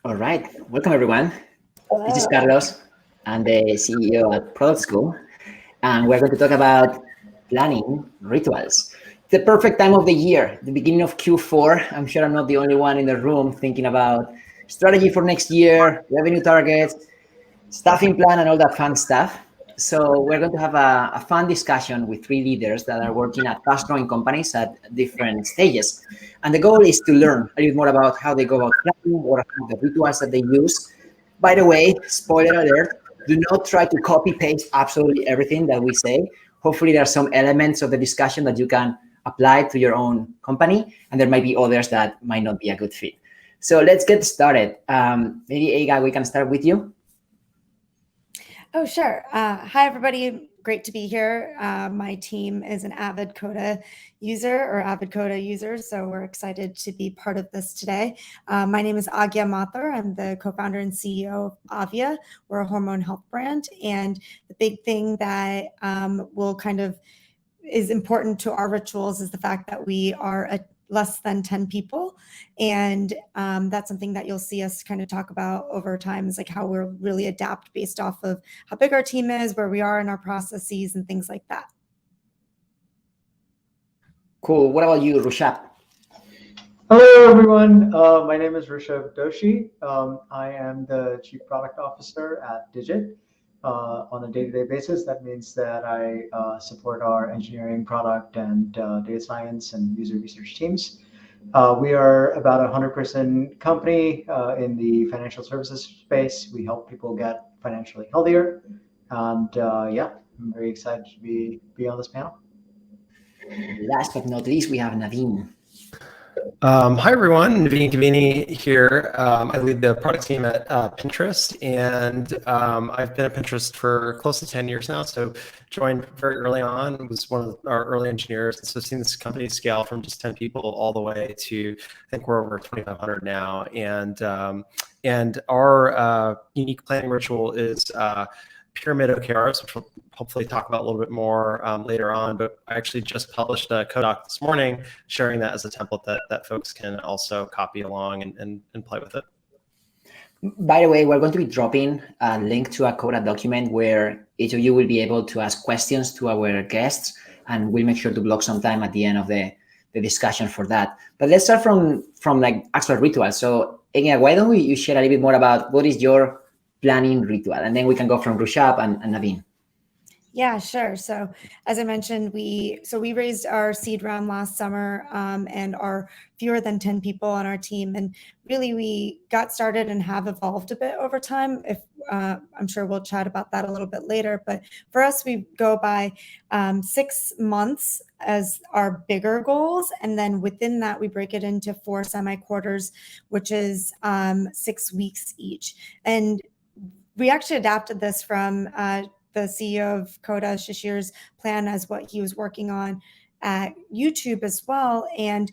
All right, welcome everyone. This is Hello. Carlos. I'm the CEO at Product School, and we're going to talk about planning rituals. The perfect time of the year, the beginning of Q4. I'm sure I'm not the only one in the room thinking about strategy for next year, revenue targets, staffing plan, and all that fun stuff. So we're going to have a fun discussion with three leaders that are working at fast-growing companies at different stages. And the goal is to learn a little more about how they go about planning, what are some of the rituals that they use. By the way, spoiler alert, do not try to copy paste absolutely everything that we say. Hopefully there are some elements of the discussion that you can apply to your own company, and there might be others that might not be a good fit. So let's get started. Maybe Aagya, we can start with you. Oh, sure. Hi, everybody. Great to be here. My team is an avid Coda user or avid Coda users, so we're excited to be part of this today. My name is Aagya Mathur. I'm the co-founder and CEO of Aavia. We're a hormone health brand, and the big thing that will kind of is important to our rituals is the fact that we are a less than 10 people. And that's something that you'll see us kind of talk about over time, is like how we're really adapt based off of how big our team is, where we are in our processes and things like that. Cool. What about you, Rushabh? Hello, everyone. My name is Rushabh Doshi. I am the Chief Product Officer at Digit. On a day-to-day basis, that means that I support our engineering, product, and data science and user research teams. We are about a 100% company in the financial services space. We help people get financially healthier. And yeah, I'm very excited to be on this panel. Last but not least, we have Naveen. Hi, everyone. Naveen Kavini here. I lead the product team at Pinterest, and I've been at Pinterest for close to 10 years now. So joined very early on, was one of our early engineers. And so seen this company scale from just 10 people all the way to, I think we're over 2,500 now. And our unique planning ritual is Pyramid OKRs, which we'll hopefully talk about a little bit more later on. But I actually just published a Coda this morning, sharing that as a template that folks can also copy along and play with it. By the way, we're going to be dropping a link to a Coda document where each of you will be able to ask questions to our guests, and we'll make sure to block some time at the end of the discussion for that. But let's start from like actual rituals. So again, why don't you share a little bit more about what is your planning ritual, and then we can go from Rushabh and Naveen. Yeah, sure. So as I mentioned, we raised our seed round last summer and are fewer than 10 people on our team. And really, we got started and have evolved a bit over time. I'm sure we'll chat about that a little bit later. But for us, we go by 6 months as our bigger goals. And then within that, we break it into 4 semi-quarters, which is 6 weeks each. And we actually adapted this from the CEO of Coda, Shishir's plan, as what he was working on at YouTube as well, and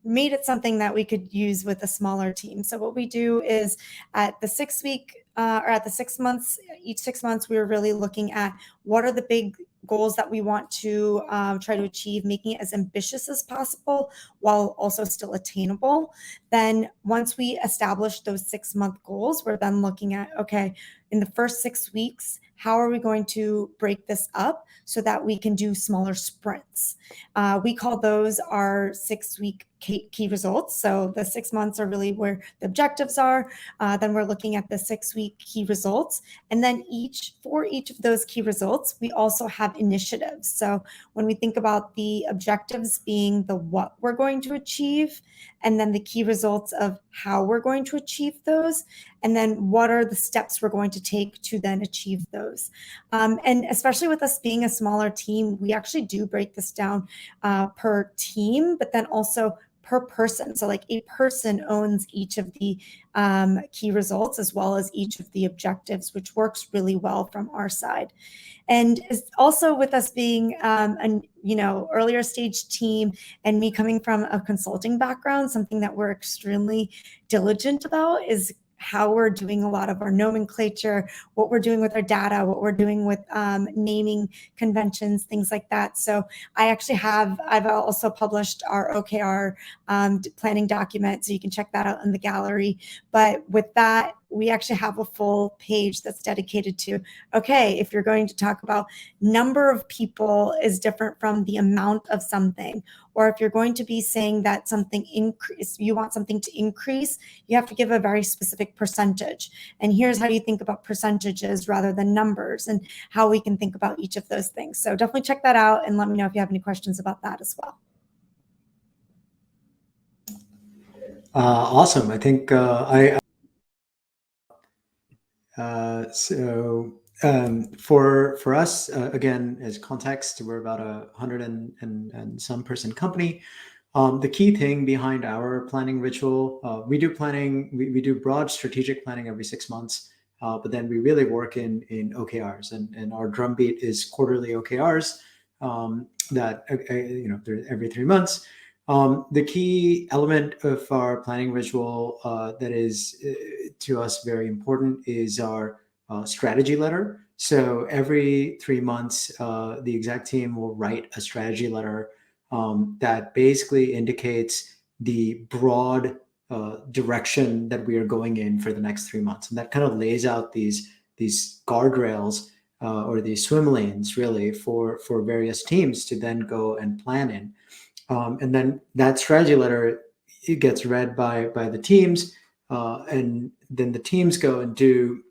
made it something that we could use with a smaller team. So what we do is at the 6 week or at the 6 months, each 6 months, we were really looking at what are the big goals that we want to try to achieve, making it as ambitious as possible while also still attainable. Then once we establish those 6 month goals, we're then looking at, okay, in the first 6 weeks, how are we going to break this up so that we can do smaller sprints? We call those our 6 week key results. So the 6 months are really where the objectives are. Then we're looking at the 6 week key results. And then for each of those key results, we also have initiatives. So when we think about the objectives being the what we're going to achieve, and then the key results of how we're going to achieve those, and then what are the steps we're going to take to then achieve those. And especially with us being a smaller team, we actually do break this down per team, but then also per person. So like a person owns each of the key results as well as each of the objectives, which works really well from our side. And also with us being an earlier stage team and me coming from a consulting background, something that we're extremely diligent about is how we're doing a lot of our nomenclature, what we're doing with our data, what we're doing with naming conventions, things like that. So I've also published our OKR planning document, so you can check that out in the gallery. But with that, we actually have a full page that's dedicated to, okay, if you're going to talk about number of people is different from the amount of something, or if you're going to be saying that you want something to increase, you have to give a very specific percentage. And here's how you think about percentages rather than numbers, and how we can think about each of those things. So definitely check that out and let me know if you have any questions about that as well. Awesome. I think for us, again, as context, we're about 100 and some person company. The key thing behind our planning ritual, we do planning, we do broad strategic planning every 6 months, but then we really work in OKRs, and our drumbeat is quarterly OKRs that they're every 3 months. The key element of our planning ritual that is to us very important is our strategy letter. So every 3 months, the exec team will write a strategy letter that basically indicates the broad direction that we are going in for the next 3 months, and that kind of lays out these guardrails or these swim lanes, really, for various teams to then go and plan in. And then that strategy letter, it gets read by the teams, and then the teams go and do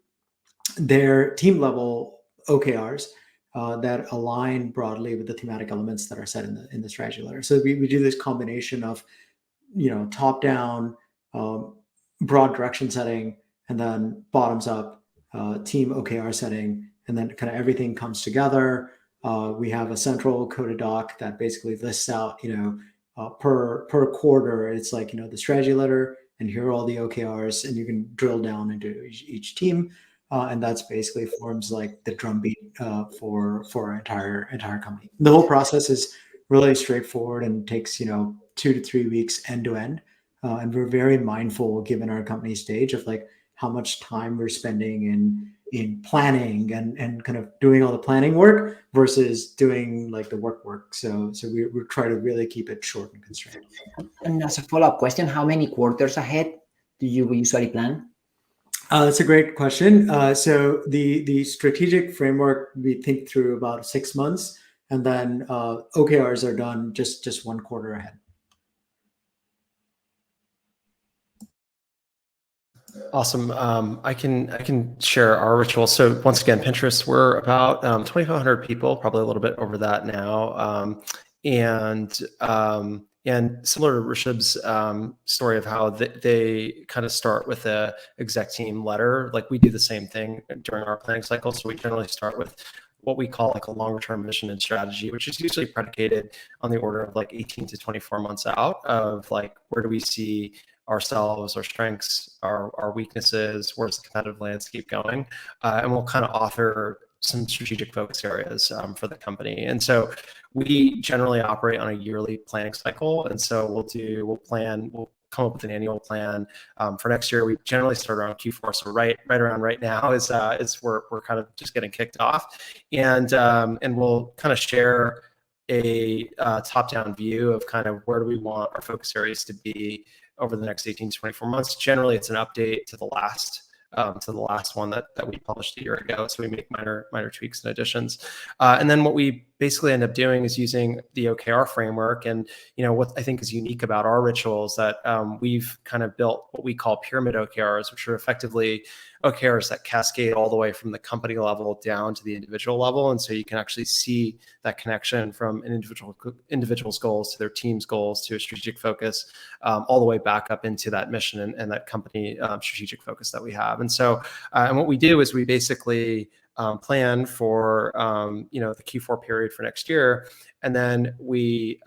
their team level OKRs that align broadly with the thematic elements that are set in the strategy letter. So we do this combination of top down broad direction setting, and then bottoms up team OKR setting, and then kind of everything comes together. We have a central Coda doc that basically lists out, per quarter, it's like, the strategy letter, and here are all the OKRs, and you can drill down into each team. And that's basically forms like the drumbeat for our entire company. The whole process is really straightforward and takes 2 to 3 weeks end to end. And we're very mindful, given our company stage, of like how much time we're spending in planning and kind of doing all the planning work versus doing like the work. So we try to really keep it short and constrained. And as a follow-up question, how many quarters ahead do you usually plan? That's a great question. So the strategic framework, we think through about 6 months, and then OKRs are done just 1 quarter ahead. Awesome. I can share our ritual. So once again, Pinterest, we're about 2,500 people, probably a little bit over that now. And similar to Rushabh's story of how they kind of start with a exec team letter, like we do the same thing during our planning cycle. So we generally start with what we call like a longer term mission and strategy, which is usually predicated on the order of like 18 to 24 months out of like, where do we see ourselves, our strengths, our weaknesses, where's the competitive landscape going? And we'll kind of author some strategic focus areas for the company. And so we generally operate on a yearly planning cycle. And so we'll come up with an annual plan for next year. We generally start around Q4. So right around right now is we're kind of just getting kicked off, and we'll kind of share a top-down view of kind of where do we want our focus areas to be over the next 18 to 24 months. Generally, it's an update to the last one that we published a year ago. So we make minor tweaks and additions. And then what we basically end up doing is using the OKR framework. And what I think is unique about our rituals that we've kind of built what we call Pyramid OKRs, which are effectively OKRs that cascade all the way from the company level down to the individual level. And so you can actually see that connection from an individual's goals to their team's goals to a strategic focus, all the way back up into that mission and that company strategic focus that we have. And so, and what we do is we basically plan for the Q4 period for next year, and then we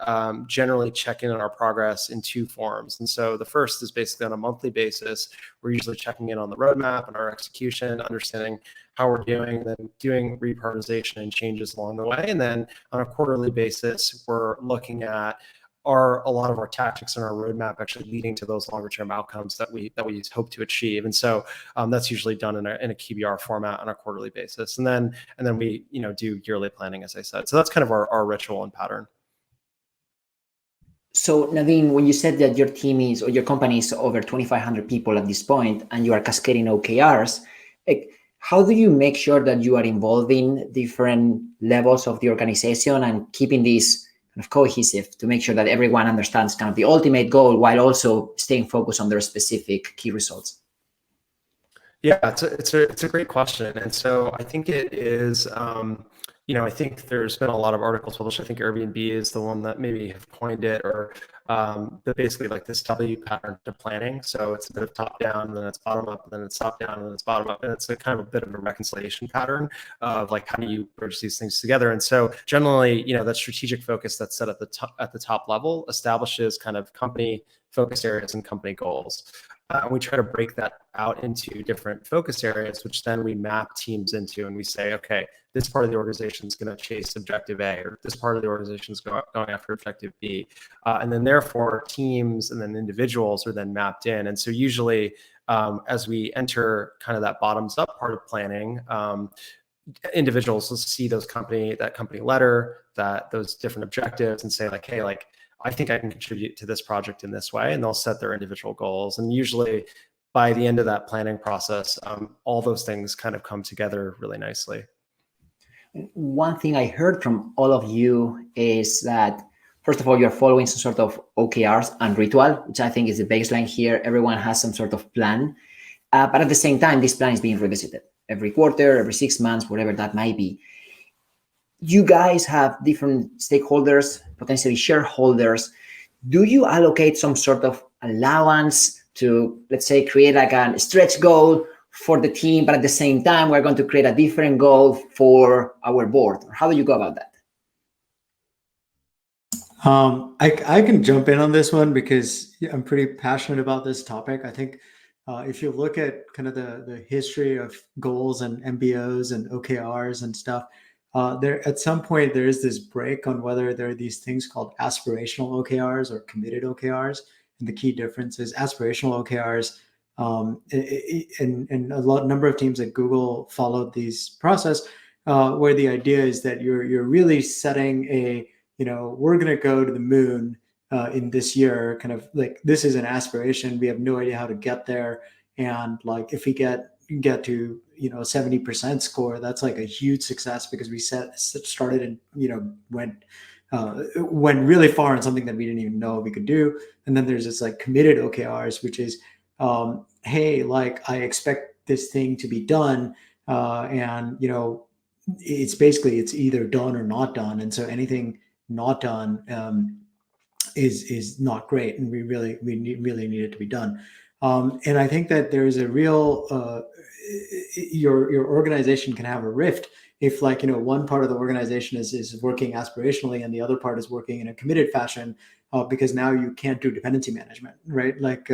generally check in on our progress in 2 forms. And so the first is basically on a monthly basis. We're usually checking in on the roadmap and our execution, understanding how we're doing, and then doing reprioritization and changes along the way. And then on a quarterly basis, we're looking at are a lot of our tactics and our roadmap actually leading to those longer term outcomes that we hope to achieve. And so that's usually done in a QBR format on a quarterly basis. And then we do yearly planning, as I said. So that's kind of our ritual and pattern. So Naveen, when you said that your team is, or your company is over 2,500 people at this point, and you are cascading OKRs, how do you make sure that you are involving different levels of the organization and keeping this kind of cohesive to make sure that everyone understands kind of the ultimate goal while also staying focused on their specific key results? Yeah, it's a great question. And so I think it is, I think there's been a lot of articles published. I think Airbnb is the one that maybe have coined it, or basically like this W pattern to planning. So it's a bit of top down, then it's bottom up, then it's top down, and then it's bottom up. And it's a kind of a bit of a reconciliation pattern of like, how do you bridge these things together? And so generally, that strategic focus that's set at the top level establishes kind of company focus areas and company goals. And we try to break that out into different focus areas, which then we map teams into, and we say, okay, this part of the organization is going to chase objective A, or this part of the organization is going after objective B. And then therefore teams and then individuals are then mapped in. And so usually as we enter kind of that bottoms up part of planning, individuals will see that company letter, those different objectives, and say like, hey, like, I think I can contribute to this project in this way, and they'll set their individual goals. And usually by the end of that planning process, all those things kind of come together really nicely. One thing I heard from all of you is that, first of all, you're following some sort of OKRs and ritual, which I think is the baseline here. Everyone has some sort of plan, but at the same time, this plan is being revisited every quarter, every 6 months, whatever that might be. You guys have different stakeholders, potentially shareholders. Do you allocate some sort of allowance to, let's say, create like a stretch goal for the team, but at the same time, we're going to create a different goal for our board? Or how do you go about that? I can jump in on this one because I'm pretty passionate about this topic. I think if you look at kind of the history of goals and MBOs and OKRs and stuff, there at some point there is this break on whether there are these things called aspirational OKRs or committed OKRs. And the key difference is aspirational OKRs, and a number of teams at Google followed these process where the idea is that you're really setting a, we're going to go to the moon in this year, kind of like, this is an aspiration. We have no idea how to get there. And like, if we get to, a 70% score, that's like a huge success because we started and, went really far on something that we didn't even know we could do. And then there's this like committed OKRs, which is, hey, like, I expect this thing to be done. And, it's either done or not done. And so anything not done is not great. And we really need it to be done. And I think that there's a real, your organization can have a rift if, like, one part of the organization is working aspirationally and the other part is working in a committed fashion, because now you can't do dependency management, right? Like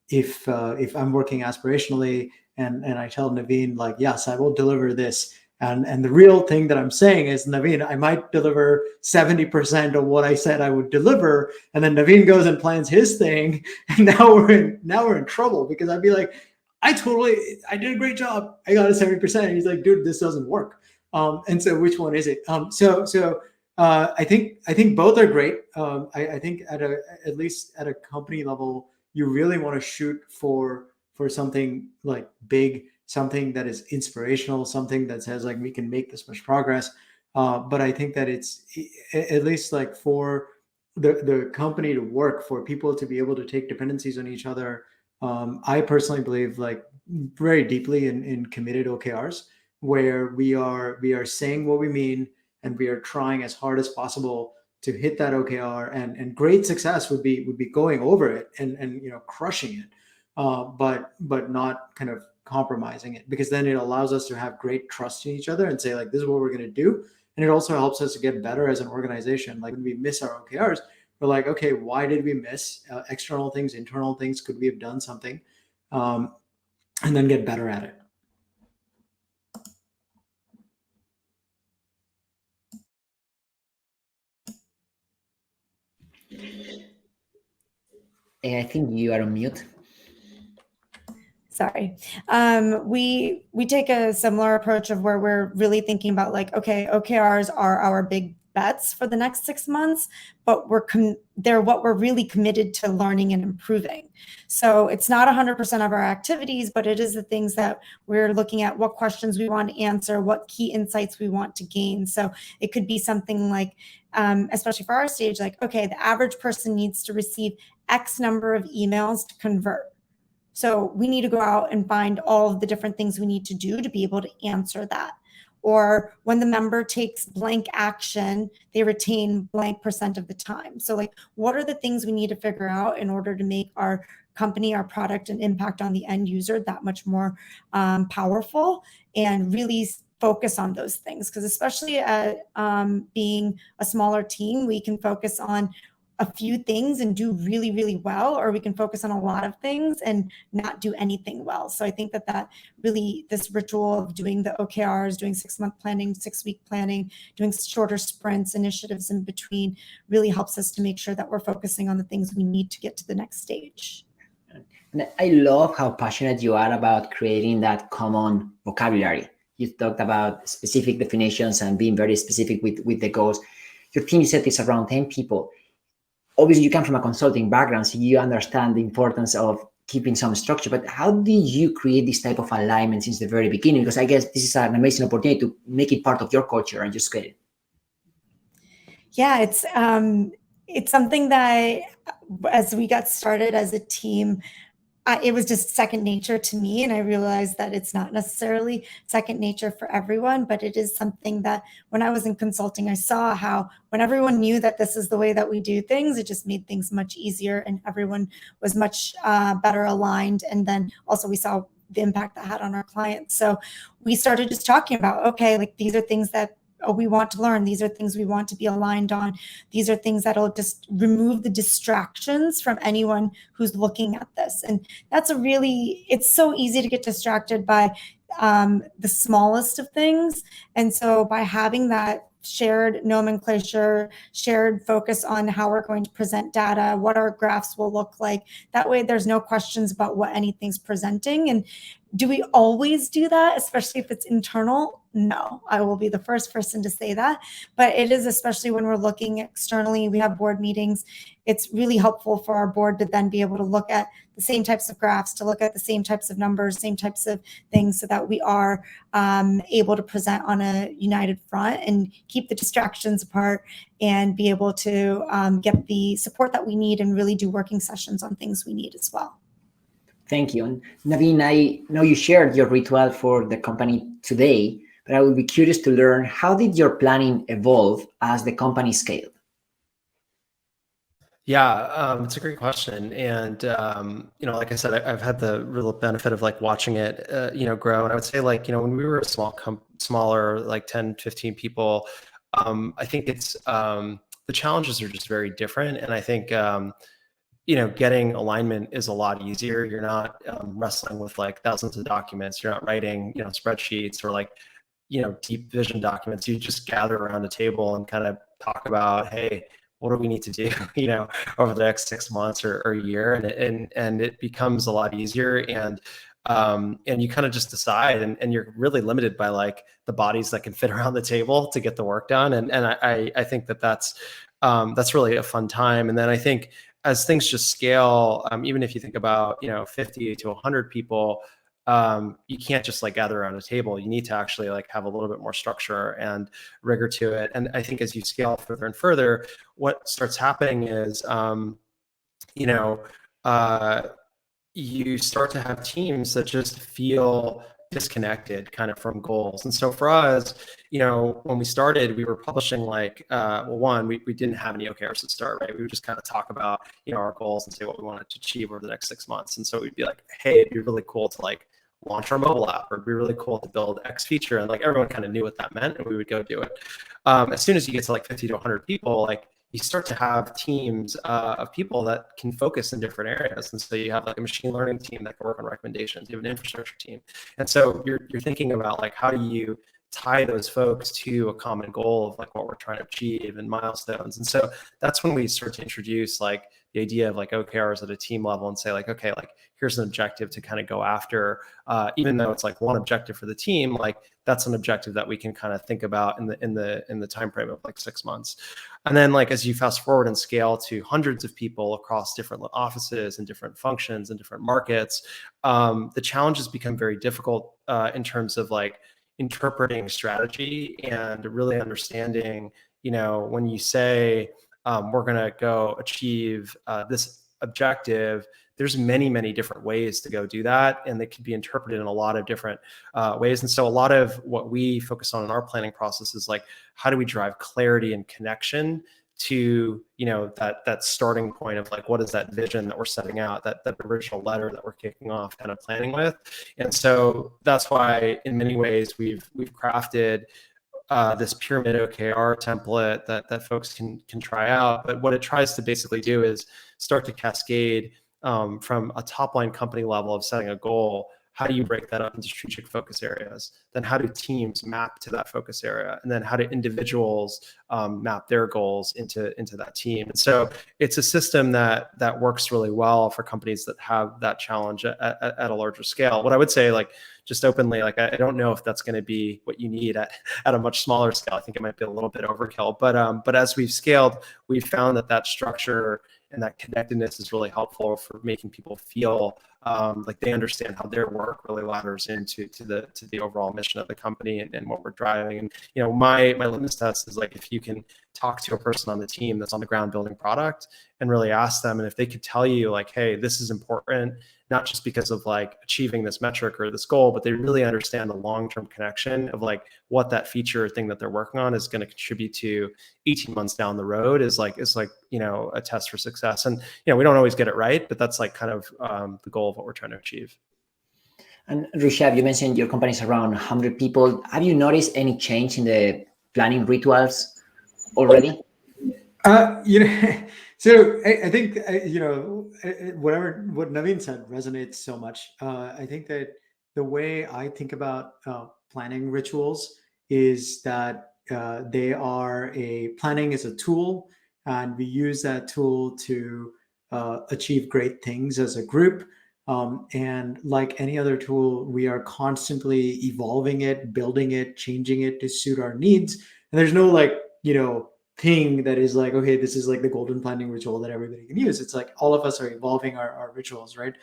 if I'm working aspirationally and I tell Naveen, like, yes, I will deliver this. And the real thing that I'm saying is, Naveen, I might deliver 70% of what I said I would deliver. And then Naveen goes and plans his thing. And now we're in trouble because I'd be like, I did a great job. I got a 70%. And he's like, dude, this doesn't work. And so which one is it? So I think both are great. I think at least at a company level, you really want to shoot for something like big, something that is inspirational, something that says like, we can make this much progress. But I think that it's at least like for the company to work, for people to be able to take dependencies on each other. I personally believe like very deeply in committed OKRs, where we are saying what we mean and we are trying as hard as possible to hit that OKR, and great success would be going over it and crushing it, but not kind of compromising it, because then it allows us to have great trust in each other and say like, this is what we're going to do. And it also helps us to get better as an organization. Like when we miss our OKRs, we're like, okay, why did we miss external things, internal things? Could we have done something? And then get better at it. I think you are on mute. Sorry. We take a similar approach of where we're really thinking about like, okay, OKRs are our big bets for the next 6 months, but they're what we're really committed to learning and improving. So it's not 100% of our activities, but it is the things that we're looking at, what questions we want to answer, what key insights we want to gain. So it could be something like, especially for our stage, like, okay, the average person needs to receive X number of emails to convert. So we need to go out and find all of the different things we need to do to be able to answer that. Or when the member takes blank action, they retain blank % of the time. So like, what are the things we need to figure out in order to make our company, our product, and impact on the end user that much more powerful, and really focus on those things? Because especially at being a smaller team, we can focus on a few things and do really, really well, or we can focus on a lot of things and not do anything well. So I think that really, this ritual of doing the OKRs, doing 6-month planning, 6-week planning, doing shorter sprints, initiatives in between, really helps us to make sure that we're focusing on the things we need to get to the next stage. And I love how passionate you are about creating that common vocabulary. You talked about specific definitions and being very specific with the goals. Your team, you said, is around 10 people. Obviously, you come from a consulting background, so you understand the importance of keeping some structure. But how did you create this type of alignment since the very beginning? Because I guess this is an amazing opportunity to make it part of your culture and just create it. Yeah, it's something that as we got started as a team, it was just second nature to me. And I realized that it's not necessarily second nature for everyone, but it is something that when I was in consulting, I saw how when everyone knew that this is the way that we do things, it just made things much easier and everyone was much better aligned. And then also we saw the impact that had on our clients. So we started just talking about, okay, like these are things that we want to learn. These are things we want to be aligned on. These are things that'll just remove the distractions from anyone who's looking at this. And it's so easy to get distracted by the smallest of things. And so by having that shared nomenclature, shared focus on how we're going to present data, what our graphs will look like, that way there's no questions about what anything's presenting. And do we always do that, especially if it's internal? No, I will be the first person to say that. But it is, especially when we're looking externally, we have board meetings. It's really helpful for our board to then be able to look at the same types of graphs, to look at the same types of numbers, same types of things, so that we are able to present on a united front and keep the distractions apart and be able to get the support that we need and really do working sessions on things we need as well. Thank you. And Naveen, I know you shared your ritual for the company today, but I would be curious to learn, how did your planning evolve as the company scaled? Yeah, it's a great question. And, like I said, I've had the real benefit of like watching it, grow. And I would say like, when we were a smaller, like 10, 15 people, I think it's, the challenges are just very different. And I think, getting alignment is a lot easier. You're not wrestling with like thousands of documents. You're not writing, spreadsheets or like, deep vision documents. You just gather around a table and kind of talk about, hey, what do we need to do, over the next 6 months or a year, and it becomes a lot easier, and you kind of just decide, and you're really limited by like the bodies that can fit around the table to get the work done, and I think that's really a fun time. And then I think as things just scale, even if you think about 50 to 100 people. You can't just like gather around a table. You need to actually like have a little bit more structure and rigor to it. And I think as you scale further and further, what starts happening is, you start to have teams that just feel disconnected kind of from goals. And so for us, when we started, we were publishing like, we didn't have any OKRs to start, right? We would just kind of talk about, our goals and say what we wanted to achieve over the next 6 months. And so we'd be like, hey, it'd be really cool to like launch our mobile app, or it'd be really cool to build X feature. And like everyone kind of knew what that meant, and we would go do it. As soon as you get to like 50 to 100 people, like you start to have teams of people that can focus in different areas. And so you have like a machine learning team that can work on recommendations. You have an infrastructure team. And so you're thinking about like, how do you tie those folks to a common goal of like what we're trying to achieve and milestones. And so that's when we start to introduce like the idea of like OKRs at a team level and say like, okay, like here's an objective to kind of go after, even though it's like one objective for the team, like that's an objective that we can kind of think about in the time frame of like 6 months. And then like as you fast forward and scale to hundreds of people across different offices and different functions and different markets, the challenges become very difficult in terms of like interpreting strategy and really understanding, you know, when you say we're going to go achieve this objective, there's many different ways to go do that, and they can be interpreted in a lot of different ways. And so a lot of what we focus on in our planning process is like, how do we drive clarity and connection to, you know, that starting point of like, what is that vision that we're setting out, that original letter that we're kicking off kind of planning with. And so that's why in many ways we've crafted this Pyramid OKR template that folks can try out. But what it tries to basically do is start to cascade from a top line company level of setting a goal. How do you break that up into strategic focus areas? Then how do teams map to that focus area? And then how do individuals map their goals into that team? And so it's a system that works really well for companies that have that challenge at a larger scale. What I would say, like just openly, like I don't know if that's going to be what you need at a much smaller scale. I think it might be a little bit overkill. But as we've scaled, we've found that structure and that connectedness is really helpful for making people feel like they understand how their work really ladders into the overall mission of the company and what we're driving. And you know, my litmus test is like, if you can talk to a person on the team that's on the ground building product and really ask them, and if they could tell you like, hey, this is important, not just because of like achieving this metric or this goal, but they really understand the long-term connection of like what that feature thing that they're working on is going to contribute to 18 months down the road is like, you know, a test for success. And, you know, we don't always get it right, but that's like kind of the goal of what we're trying to achieve. And Rushabh, you mentioned your company is around 100 people. Have you noticed any change in the planning rituals already? You know, so I think, you know, what Naveen said resonates so much. I think that the way I think about planning rituals is that planning is a tool, and we use that tool to achieve great things as a group. And like any other tool, we are constantly evolving it, building it, changing it to suit our needs. And there's no like, you know, thing that is like, okay, this is like the golden planning ritual that everybody can use. It's like all of us are evolving our rituals, right?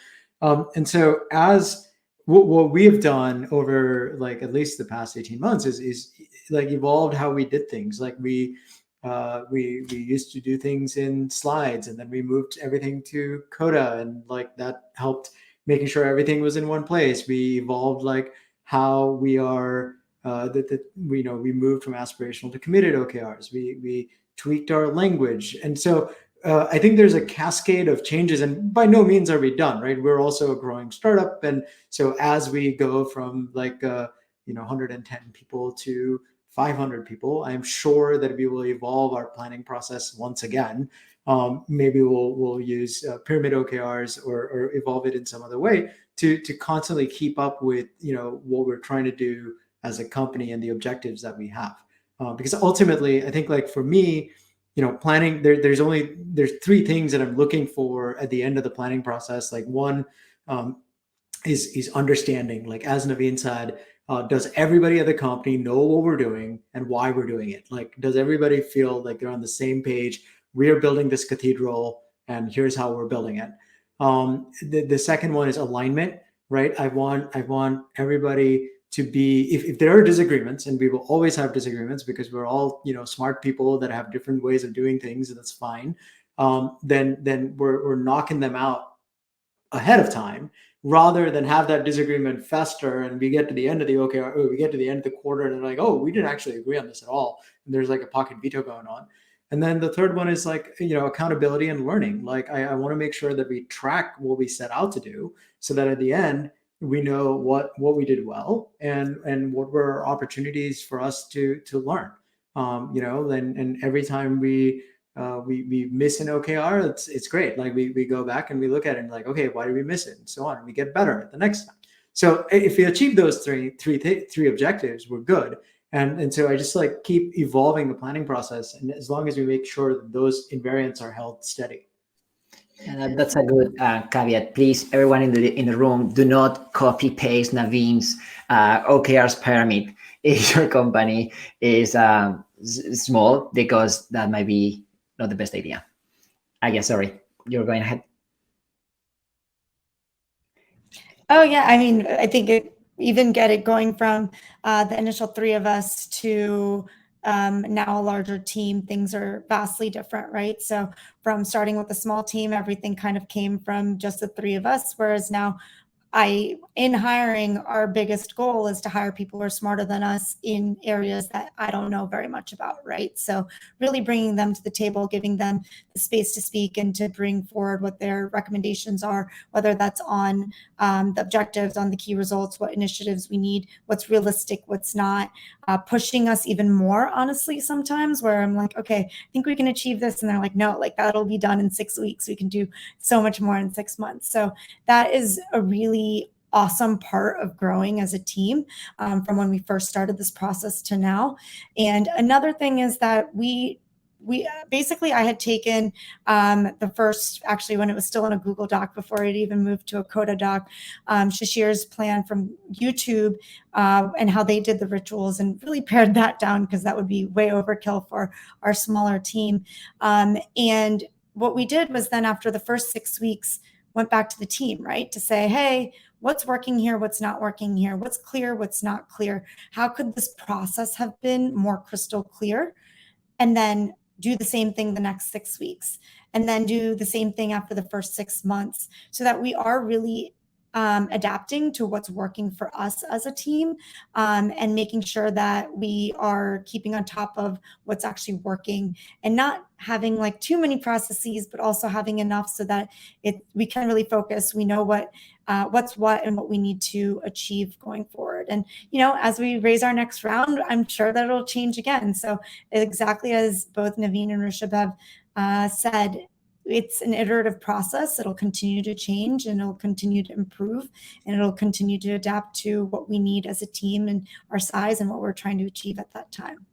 And so as what we have done over like at least the past 18 months is like evolved how we did things. Like we used to do things in slides, and then we moved everything to Coda, and like that helped making sure everything was in one place. We evolved like how we are we moved from aspirational to committed OKRs. We tweaked our language, and so I think there's a cascade of changes. And by no means are we done, right? We're also a growing startup, and so as we go from like 110 people to 500 people, I'm sure that we will evolve our planning process once again. Maybe we'll use Pyramid OKRs or evolve it in some other way to constantly keep up with what we're trying to do as a company and the objectives that we have. Because ultimately, I think like for me, planning, there's three things that I'm looking for at the end of the planning process. Like one is understanding, like as Naveen said, does everybody at the company know what we're doing and why we're doing it? Like, does everybody feel like they're on the same page? We are building this cathedral, and here's how we're building it. The second one is alignment, right? I want everybody to be, if there are disagreements, and we will always have disagreements because we're all smart people that have different ways of doing things, and that's fine. Then we're knocking them out ahead of time, rather than have that disagreement fester and we get to the end of the OKR, or we get to the end of the quarter and they're like, oh, we didn't actually agree on this at all, and there's like a pocket veto going on. And then the third one is like accountability and learning. Like I want to make sure that we track what we set out to do, so that at the end we know what we did well and what were opportunities for us to learn. And every time we miss an OKR, it's great. Like we go back and we look at it and like, okay, why did we miss it, and so on, and we get better the next time. So if we achieve those three objectives, we're good. And so I just like keep evolving the planning process, and as long as we make sure that those invariants are held steady. And that's a good caveat. Please, everyone in the room, do not copy paste Naveen's OKRs pyramid if your company is small, because that might be not the best idea. Aagya, sorry, you're going ahead. Oh yeah, I mean, I think even get it going from the initial 3 of us to now a larger team, things are vastly different, right? So from starting with a small team, everything kind of came from just the 3 of us, whereas now in hiring, our biggest goal is to hire people who are smarter than us in areas that I don't know very much about, right? So really bringing them to the table, giving them the space to speak and to bring forward what their recommendations are, whether that's on the objectives, on the key results, what initiatives we need, what's realistic, what's not, pushing us even more, honestly, sometimes, where I'm like, okay, I think we can achieve this. And they're like, no, like that'll be done in 6 weeks. We can do so much more in 6 months. So that is a really awesome part of growing as a team, from when we first started this process to now. And another thing is that we basically, I had taken the first, actually when it was still in a Google Doc before it even moved to a Coda Doc, Shashir's plan from YouTube and how they did the rituals, and really pared that down because that would be way overkill for our smaller team. And what we did was then after the first 6 weeks, went back to the team, right? To say, hey, what's working here? What's not working here? What's clear? What's not clear? How could this process have been more crystal clear? And then do the same thing the next 6 weeks, and then do the same thing after the first 6 months, so that we are really adapting to what's working for us as a team, and making sure that we are keeping on top of what's actually working, and not having like too many processes, but also having enough so that we can really focus. We know what's what and what we need to achieve going forward. And, as we raise our next round, I'm sure that it'll change again. So exactly as both Naveen and Rushabh have said, it's an iterative process. It'll continue to change, and it'll continue to improve, and it'll continue to adapt to what we need as a team and our size and what we're trying to achieve at that time.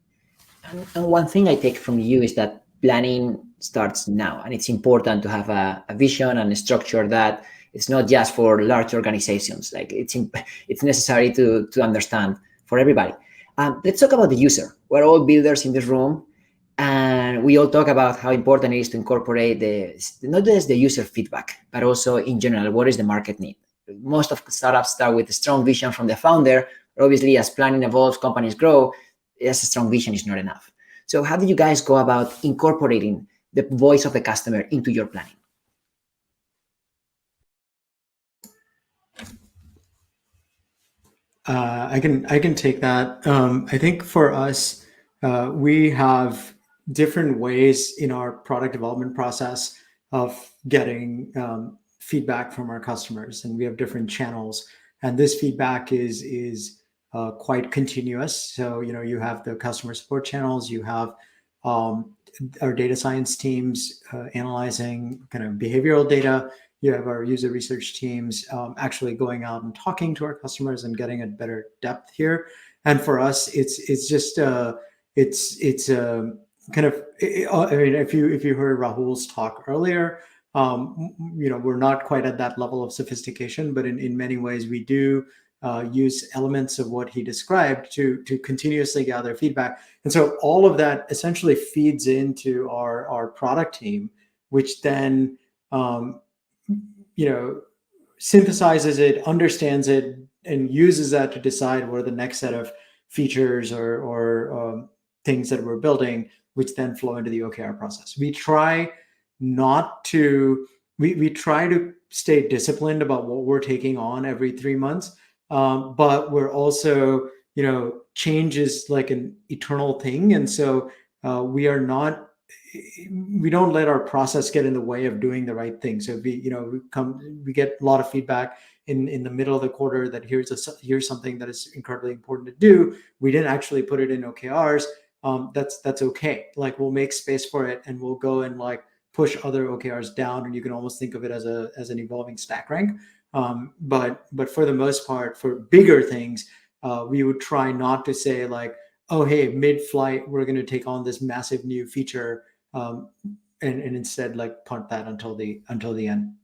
And one thing I take from you is that planning starts now, and it's important to have a vision and a structure that it's not just for large organizations. Like it's necessary to understand for everybody. Let's talk about the user. We're all builders in this room, and we all talk about how important it is to incorporate not just the user feedback, but also in general, what is the market need? Most of startups start with a strong vision from the founder. But obviously, as planning evolves, companies grow, just a strong vision is not enough. So how do you guys go about incorporating the voice of the customer into your planning? I can take that. I think for us, we have different ways in our product development process of getting feedback from our customers, and we have different channels. And this feedback is quite continuous. So you have the customer support channels, you have our data science teams analyzing kind of behavioral data. You have our user research teams actually going out and talking to our customers and getting a better depth here. And for us, it's just it's kind of, I mean, if you heard Rahul's talk earlier, we're not quite at that level of sophistication, but in many ways we do use elements of what he described to continuously gather feedback. And so all of that essentially feeds into our product team, which then synthesizes it, understands it, and uses that to decide what are the next set of features or things that we're building, which then flow into the OKR process. We try to stay disciplined about what we're taking on every 3 months, but we're also, change is like an eternal thing, and so we don't let our process get in the way of doing the right thing. So we get a lot of feedback in the middle of the quarter that here's something that is incredibly important to do. We didn't actually put it in OKRs. That's okay. Like, we'll make space for it, and we'll go and like push other OKRs down, and you can almost think of it as an evolving stack rank. But for the most part, for bigger things, we would try not to say like, oh, hey, mid-flight, we're going to take on this massive new feature, and instead like punt that until the end.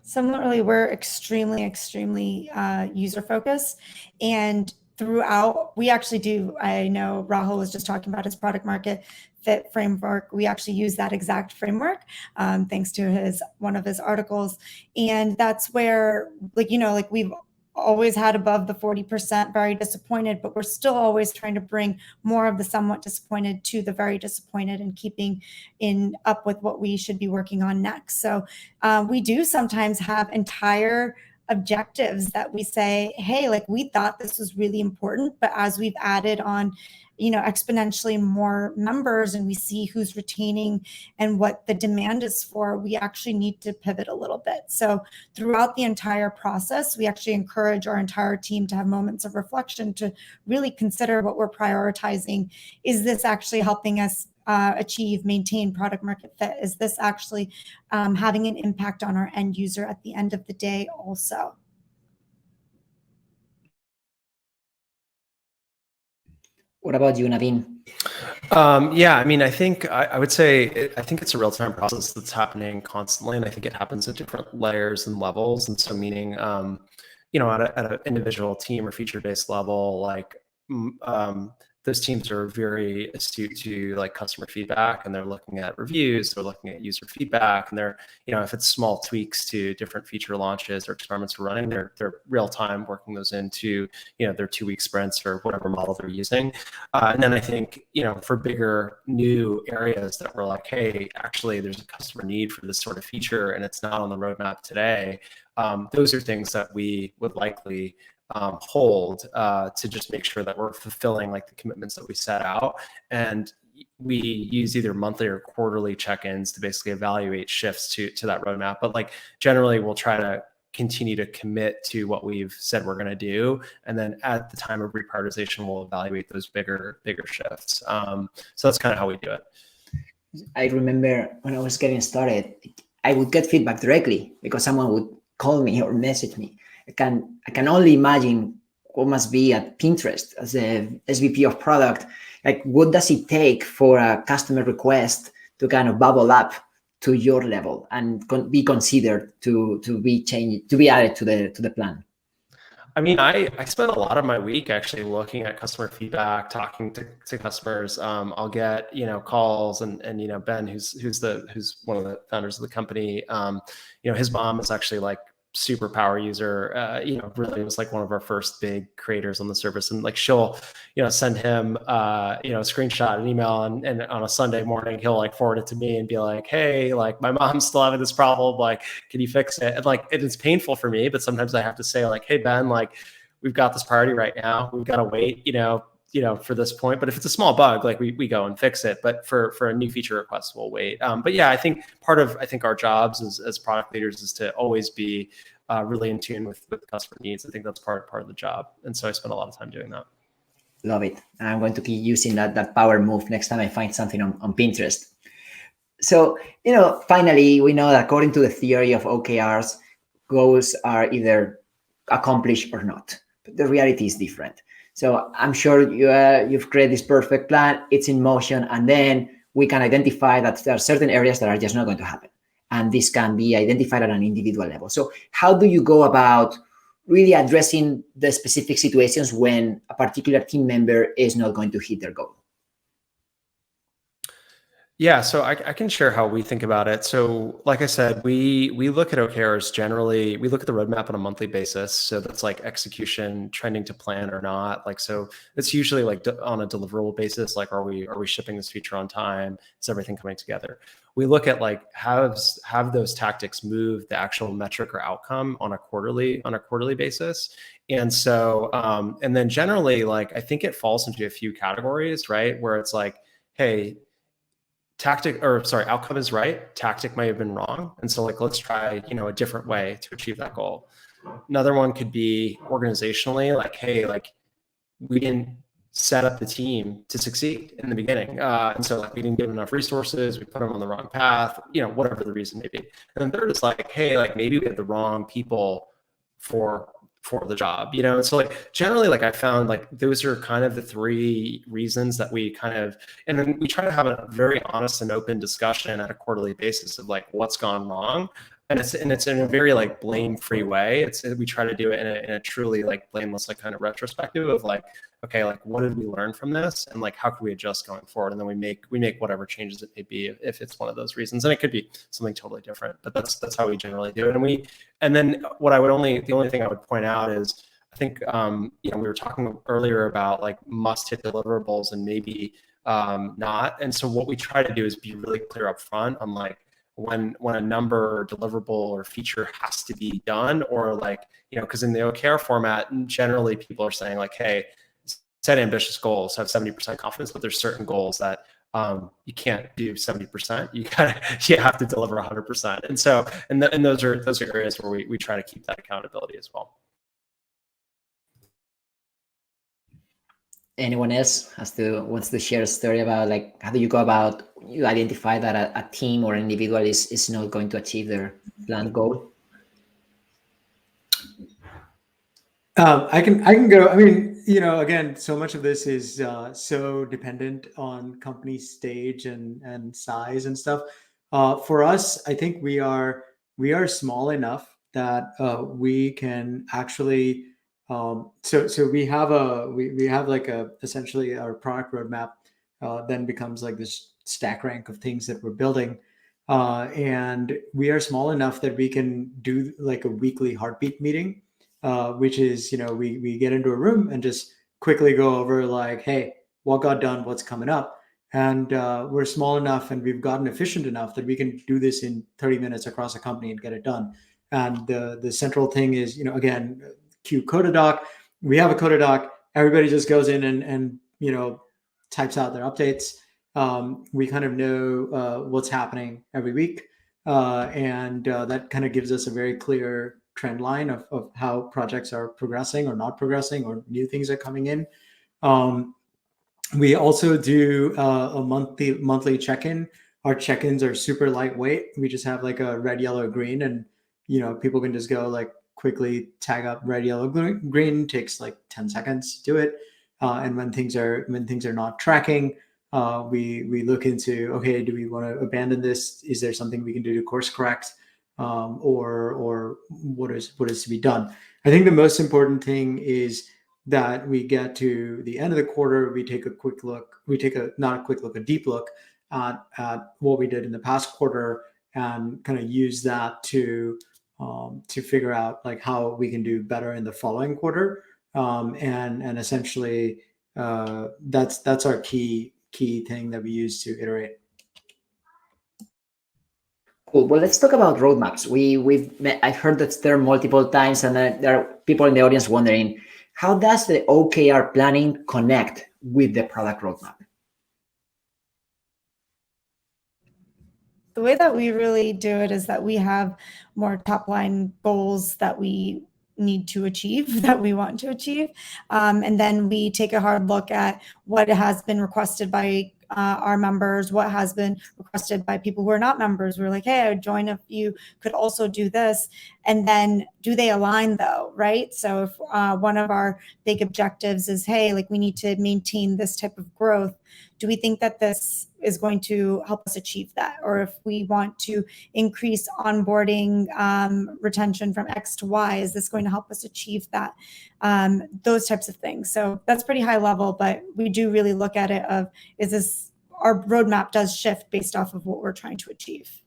Similarly, we're extremely user focused, and throughout, we actually do. I know Rahul was just talking about his product market fit framework. We actually use that exact framework, thanks to one of his articles, and that's where, like, we've always had above the 40% very disappointed, but we're still always trying to bring more of the somewhat disappointed to the very disappointed and keeping up with what we should be working on next. So we do sometimes have entire objectives that we say, hey, like, we thought this was really important, but as we've added on exponentially more members and we see who's retaining and what the demand is for, we actually need to pivot a little bit. So throughout the entire process, we actually encourage our entire team to have moments of reflection, to really consider what we're prioritizing. Is this actually helping us maintain product market fit? Is this actually having an impact on our end user at the end of the day also? What about you, Naveen? Yeah, I mean, I think I would say I think it's a real-time process that's happening constantly, and I think it happens at different layers and levels. And so, meaning, at an individual team or feature-based level, like those teams are very astute to like customer feedback, and they're looking at reviews, they're looking at user feedback, and they're, if it's small tweaks to different feature launches or experiments we're running, they're real time working those into, their 2-week sprints or whatever model they're using. And then I think, for bigger new areas that we're like, hey, actually there's a customer need for this sort of feature and it's not on the roadmap today. Those are things that we would likely hold to just make sure that we're fulfilling like the commitments that we set out. And we use either monthly or quarterly check-ins to basically evaluate shifts to that roadmap. But like generally we'll try to continue to commit to what we've said we're going to do. And then at the time of reprioritization, we'll evaluate those bigger shifts. So that's kind of how we do it. I remember when I was getting started, I would get feedback directly because someone would call me or message me. I can only imagine what must be at Pinterest as a SVP of product. Like, what does it take for a customer request to kind of bubble up to your level and be considered to be changed, to be added to the plan? I mean, I spend a lot of my week actually looking at customer feedback, talking to customers. I'll get, calls and Ben, who's one of the founders of the company, his mom is actually like super power user, really was like one of our first big creators on the service. And like, she'll, send him, a screenshot, an email, and on a Sunday morning, he'll like forward it to me and be like, hey, like my mom's still having this problem. Like, can you fix it? And like, it's painful for me, but sometimes I have to say like, hey, Ben, like we've got this priority right now. We've got to wait, for this point. But if it's a small bug, like we go and fix it. But for a new feature request, we'll wait. But yeah, I think part of our jobs as product leaders is to always be really in tune with customer needs. I think that's part of the job. And so I spend a lot of time doing that. Love it. And I'm going to keep using that power move next time I find something on Pinterest. So, finally, we know that according to the theory of OKRs, goals are either accomplished or not. But the reality is different. So I'm sure you've created this perfect plan. It's in motion. And then we can identify that there are certain areas that are just not going to happen. And this can be identified at an individual level. So how do you go about really addressing the specific situations when a particular team member is not going to hit their goal? Yeah, so I can share how we think about it. So like I said, we look at OKRs generally, we look at the roadmap on a monthly basis. So that's like execution, trending to plan or not. Like, so it's usually like on a deliverable basis, like are we shipping this feature on time? Is everything coming together? We look at like have those tactics move the actual metric or outcome on a quarterly basis. And so and then generally, like I think it falls into a few categories, right? Where it's like, hey, outcome is right, tactic may have been wrong. And so like, let's try, a different way to achieve that goal. Another one could be organizationally, like, hey, like we didn't set up the team to succeed in the beginning. And so like we didn't give them enough resources, we put them on the wrong path, whatever the reason may be. And then third is like, hey, like maybe we had the wrong people for for the job, you know? And so like generally, like I found like those are kind of the three reasons that we kind of, and then we try to have a very honest and open discussion at a quarterly basis of like what's gone wrong. And it's in a very like blame-free way. We try to do it in a truly like blameless, like kind of retrospective of like, okay, like what did we learn from this, and like how can we adjust going forward, and then we make whatever changes it may be if it's one of those reasons, and it could be something totally different, but that's how we generally do it. And then the only thing I would point out is I think you know, we were talking earlier about like must hit deliverables and maybe not, and so what we try to do is be really clear up front on like when a number or deliverable or feature has to be done, or like, you know, because in the OKR format, generally people are saying like, hey, set ambitious goals, have 70% confidence, but there's certain goals that you can't do 70%. You have to deliver 100%. And so, and those are areas where we try to keep that accountability as well. Anyone else wants to share a story about like how do you go about you identify that a team or an individual is not going to achieve their planned goal? I can go. I mean, you know, again, so much of this is so dependent on company stage and size and stuff. For us, I think we are small enough that we can actually. So we have like essentially our product roadmap then becomes like this stack rank of things that we're building, and we are small enough that we can do like a weekly heartbeat meeting. Which is, you know, we get into a room and just quickly go over like, hey, what got done, what's coming up. And we're small enough and we've gotten efficient enough that we can do this in 30 minutes across a company and get it done. And the central thing is, you know, again, Coda doc. We have a Coda doc. Everybody just goes in and you know, types out their updates. We kind of know what's happening every week. And that kind of gives us a very clear trend line of how projects are progressing or not progressing, or new things are coming in. We also do a monthly check-in. Our check-ins are super lightweight. We just have like a red, yellow, green, and you know, people can just go like quickly tag up red, yellow, green. Takes like 10 seconds to do it. And when things are not tracking, we look into, okay, do we want to abandon this? Is there something we can do to course correct? Or what is to be done? I think the most important thing is that we get to the end of the quarter, we take a quick look. We take a deep look at what we did in the past quarter, and kind of use that to figure out like how we can do better in the following quarter. And essentially, that's our key thing that we use to iterate. Cool. Well, let's talk about roadmaps. I've heard that term multiple times, and there are people in the audience wondering, how does the OKR planning connect with the product roadmap? The way that we really do it is that we have more top line goals that we need to achieve, that we want to achieve. And then we take a hard look at what has been requested by our members, what has been requested by people who are not members. We're like, hey, I would join if you could also do this. And then do they align though, right? So if one of our big objectives is, hey, like we need to maintain this type of growth, do we think that this is going to help us achieve that? Or if we want to increase onboarding retention from X to Y, is this going to help us achieve that? Those types of things. So that's pretty high level, but we do really look at it of, is this, our roadmap does shift based off of what we're trying to achieve.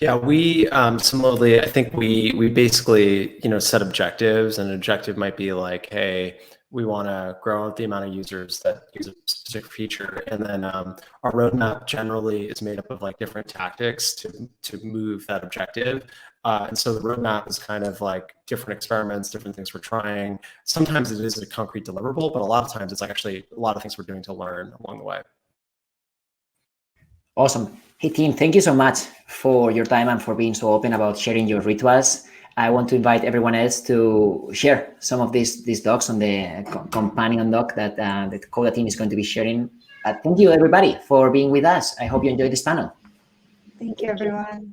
Yeah, we similarly, I think we basically, you know, set objectives, and an objective might be like, hey, we want to grow the amount of users that use a specific feature. And then our roadmap generally is made up of like different tactics to move that objective. And so the roadmap is kind of like different experiments, different things we're trying. Sometimes it is a concrete deliverable, but a lot of times it's like actually a lot of things we're doing to learn along the way. Awesome. Hey team, thank you so much for your time and for being so open about sharing your rituals. I want to invite everyone else to share some of these docs on the companion doc that the Coda team is going to be sharing. Thank you everybody for being with us. I hope you enjoyed this panel. Thank you everyone.